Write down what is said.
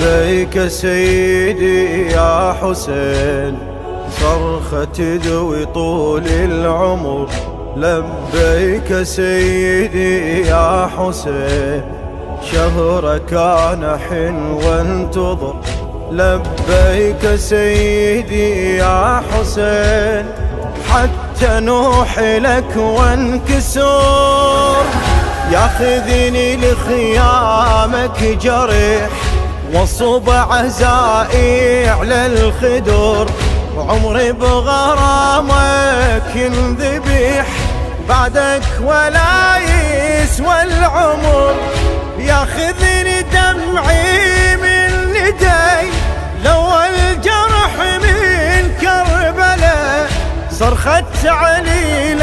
لبيك سيدي يا حسين، صرخة تدوي طول العمر. لبيك سيدي يا حسين، شهرك أنا حن وانتظر. لبيك سيدي يا حسين، حتى نوحي لك وانكسر. ياخذني لخيامك جرح، وصب عزائي على الخدر. عمري بغرامك انذبح، بعدك ولا يسوى العمر. ياخذني دمعي من يدي، لو الجرح من كربلاء. صرخة علي